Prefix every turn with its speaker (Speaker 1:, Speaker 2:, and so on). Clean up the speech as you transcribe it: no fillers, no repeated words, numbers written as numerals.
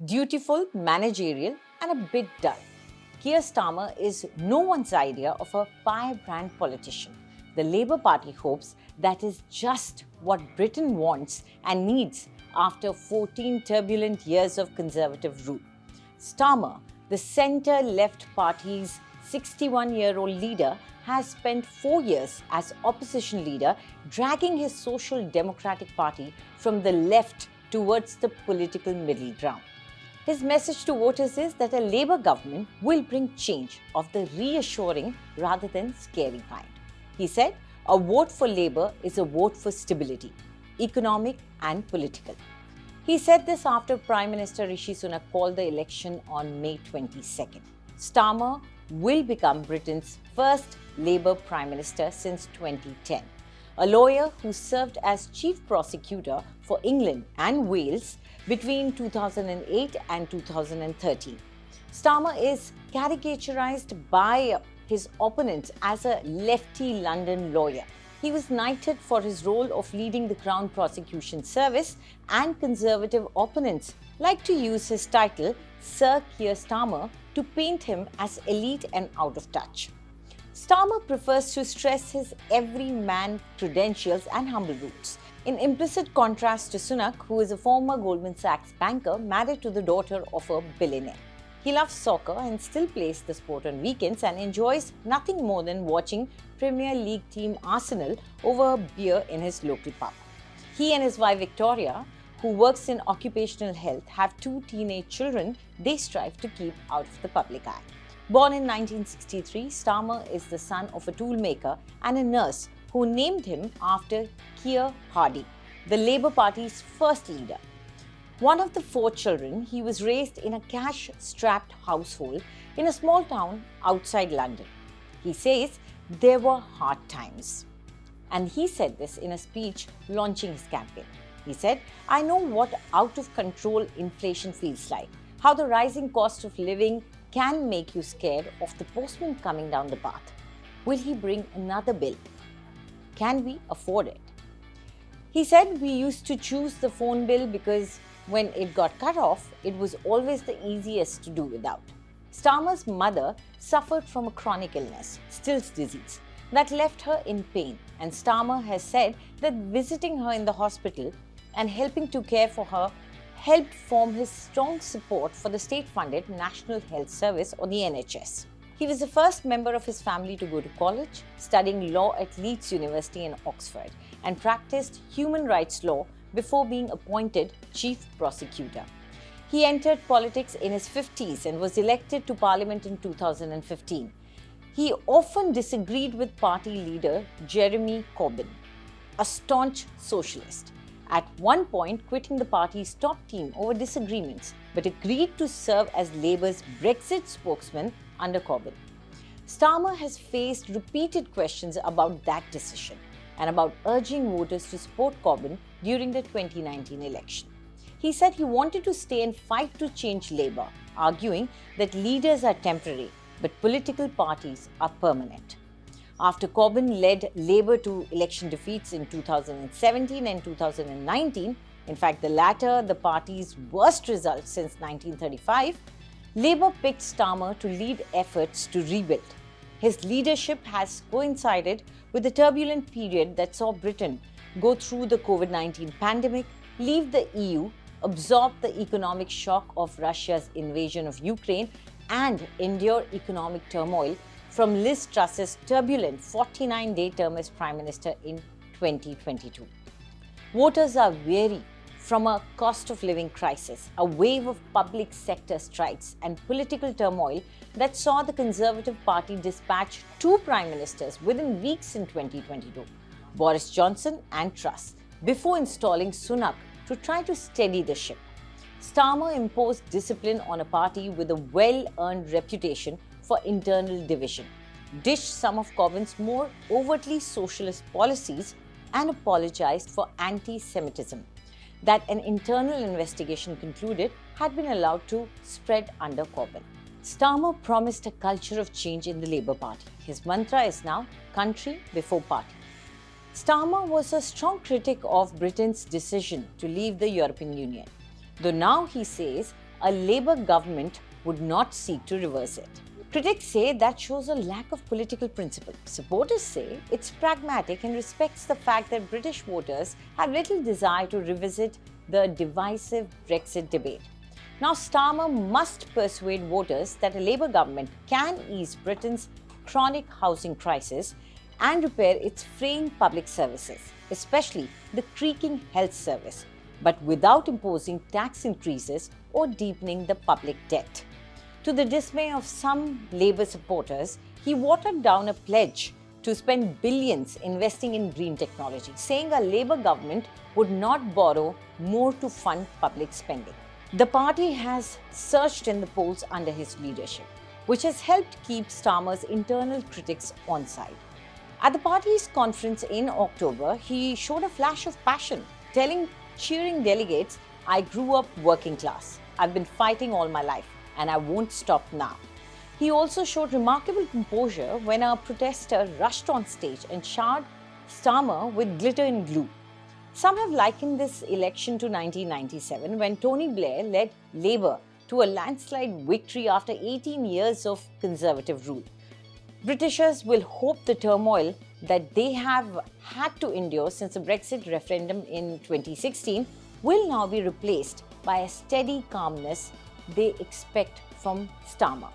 Speaker 1: dutiful, managerial, and a bit dull. Keir Starmer is no one's idea of a firebrand politician. The Labour Party hopes that is just what Britain wants and needs after 14 turbulent years of Conservative rule. Starmer, the centre-left party's 61-year-old leader, has spent 4 years as opposition leader, dragging his Social Democratic Party from the left towards the political middle ground. His message to voters is that a Labour government will bring change of the reassuring rather than scary kind. He said, a vote for Labour is a vote for stability, economic and political. He said this after Prime Minister Rishi Sunak called the election on May 22nd. Starmer will become Britain's first Labour Prime Minister since 2010. A lawyer who served as Chief Prosecutor for England and Wales between 2008 and 2013. Starmer is caricaturized by his opponents as a lefty London lawyer. He was knighted for his role of leading the Crown Prosecution Service, and Conservative opponents like to use his title, Sir Keir Starmer, to paint him as elite and out of touch. Starmer prefers to stress his everyman credentials and humble roots, in implicit contrast to Sunak, who is a former Goldman Sachs banker married to the daughter of a billionaire. He loves soccer and still plays the sport on weekends and enjoys nothing more than watching Premier League team Arsenal over a beer in his local pub. He and his wife Victoria, who works in occupational health, have 2 teenage children they strive to keep out of the public eye. Born in 1963, Starmer is the son of a toolmaker and a nurse who named him after Keir Hardie, the Labour Party's first leader. One of the 4 children, he was raised in a cash-strapped household in a small town outside London. He says there were hard times. And he said this in a speech launching his campaign. He said, I know what out of control inflation feels like, how the rising cost of living can make you scared of the postman coming down the path. Will he bring another bill? Can we afford it? He said we used to choose the phone bill because when it got cut off, it was always the easiest to do without. Starmer's mother suffered from a chronic illness, Still's disease, that left her in pain, and Starmer has said that visiting her in the hospital and helping to care for her helped form his strong support for the state-funded National Health Service, or the NHS. He was the first member of his family to go to college, studying law at Leeds University in Oxford, and practiced human rights law before being appointed Chief Prosecutor. He entered politics in his 50s and was elected to Parliament in 2015. He often disagreed with party leader Jeremy Corbyn, a staunch socialist, at one point quitting the party's top team over disagreements, but agreed to serve as Labour's Brexit spokesman under Corbyn. Starmer has faced repeated questions about that decision and about urging voters to support Corbyn during the 2019 election. He said he wanted to stay and fight to change Labour, arguing that leaders are temporary, but political parties are permanent. After Corbyn led Labour to election defeats in 2017 and 2019, in fact the latter the party's worst results since 1935, Labour picked Starmer to lead efforts to rebuild. His leadership has coincided with a turbulent period that saw Britain go through the COVID-19 pandemic, leave the EU, absorb the economic shock of Russia's invasion of Ukraine, and endure economic turmoil from Liz Truss's turbulent 49-day term as Prime Minister in 2022. Voters are weary from a cost of living crisis, a wave of public sector strikes, and political turmoil that saw the Conservative Party dispatch 2 prime ministers within weeks in 2022, Boris Johnson and Truss, before installing Sunak to try to steady the ship. Starmer imposed discipline on a party with a well-earned reputation for internal division, dished some of Corbyn's more overtly socialist policies, and apologized for anti-Semitism that an internal investigation concluded had been allowed to spread under Corbyn. Starmer promised a culture of change in the Labour Party. His mantra is now country before party. Starmer was a strong critic of Britain's decision to leave the European Union, though now he says a Labour government would not seek to reverse it. Critics say that shows a lack of political principle. Supporters say it's pragmatic and respects the fact that British voters have little desire to revisit the divisive Brexit debate. Now, Starmer must persuade voters that a Labour government can ease Britain's chronic housing crisis and repair its fraying public services, especially the creaking health service, but without imposing tax increases or deepening the public debt. To the dismay of some Labour supporters, he watered down a pledge to spend billions investing in green technology, saying a Labour government would not borrow more to fund public spending. The party has surged in the polls under his leadership, which has helped keep Starmer's internal critics on side. At the party's conference in October, he showed a flash of passion, telling cheering delegates, "I grew up working class. I've been fighting all my life, and I won't stop now." He also showed remarkable composure when a protester rushed on stage and showered Starmer with glitter and glue. Some have likened this election to 1997, when Tony Blair led Labour to a landslide victory after 18 years of Conservative rule. Britishers will hope the turmoil that they have had to endure since the Brexit referendum in 2016 will now be replaced by a steady calmness they expect from Starmer.